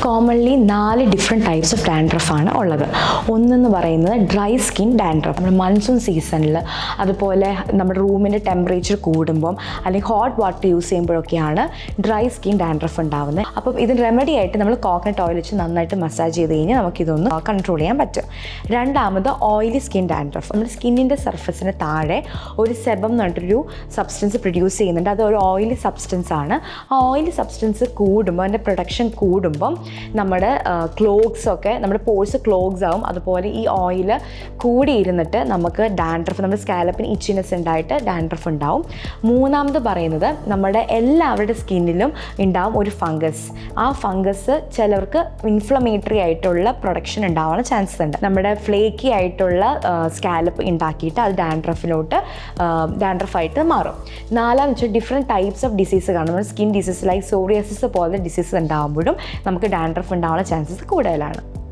Commonly 4 different types of ഡാൻഡ്രഫാണ് ഉള്ളത്. ഒന്നെന്ന് പറയുന്നത് ഡ്രൈ സ്കിൻ ഡാൻഡ്രഫ്. നമ്മൾ മൺസൂൺ സീസണിൽ, അതുപോലെ നമ്മുടെ റൂമിൻ്റെ ടെമ്പറേച്ചർ കൂടുമ്പം അല്ലെങ്കിൽ ഹോട്ട് വാട്ടർ യൂസ് ചെയ്യുമ്പോഴൊക്കെയാണ് ഡ്രൈ സ്കിൻ ഡാൻഡ്രഫ് ഉണ്ടാകുന്നത്. അപ്പം ഇതിന് റെമഡി ആയിട്ട് നമ്മൾ കോക്കനട്ട് ഓയിൽ വെച്ച് നന്നായിട്ട് മസാജ് ചെയ്ത് കഴിഞ്ഞാൽ നമുക്കിതൊന്ന് കൺട്രോൾ ചെയ്യാൻ പറ്റും. രണ്ടാമത് ഓയിലി സ്കിൻ ഡാൻഡ്രഫ്. നമ്മുടെ സ്കിന്നിൻ്റെ സർഫസിന് താഴെ ഒരു സെബം എന്ന് പറഞ്ഞിട്ടൊരു സബ്സ്റ്റൻസ് പ്രൊഡ്യൂസ് ചെയ്യുന്നുണ്ട്. അത് ഒരു ഓയിലി സബ്സ്റ്റൻസ് ആണ്. ആ ഓയിലി സബ്സ്റ്റൻസ് കൂടുമ്പോൾ, അതിൻ്റെ പ്രൊഡക്ഷൻ കൂടുമ്പം നമ്മുടെ ക്ലോഗ്സൊക്കെ, നമ്മുടെ പോഴ്സ് ക്ലോഗ്സ് ആവും. അതുപോലെ ഈ ഓയിൽ കൂടിയിരുന്നിട്ട് നമുക്ക് ഡാൻഡ്രഫ്, നമ്മുടെ സ്കാലപ്പിന് ഇച്ചിനെസ് ഉണ്ടായിട്ട് ഡാൻഡ്രഫ് ഉണ്ടാവും. മൂന്നാമത് പറയുന്നത് നമ്മുടെ എല്ലാവരുടെ സ്കിന്നിലും ഉണ്ടാവും ഒരു ഫംഗസ്. ആ ഫംഗസ് ചിലർക്ക് ഇൻഫ്ലമേറ്ററി ആയിട്ടുള്ള പ്രൊഡക്ഷൻ ഉണ്ടാവാൻ ചാൻസസ് ഉണ്ട്. നമ്മുടെ ഫ്ലേക്കി ആയിട്ടുള്ള സ്കാലപ്പ് ഉണ്ടാക്കിയിട്ട് അത് ഡാൻഡ്രഫായിട്ട് മാറും. നാലാമെന്ന് വെച്ചാൽ ഡിഫറെൻറ്റ് ടൈപ്സ് ഓഫ് ഡിസീസ് കാണും. നമ്മുടെ സ്കിൻ ഡിസീസ് ലൈക്ക് സോറിയാസിസ് പോലത്തെ ഡിസീസ് ഉണ്ടാകുമ്പോഴും നമുക്ക് ഡാൻഡ്രഫ് ഉണ്ടാവാനുള്ള ചാൻസസ് കൂടുതലാണ്.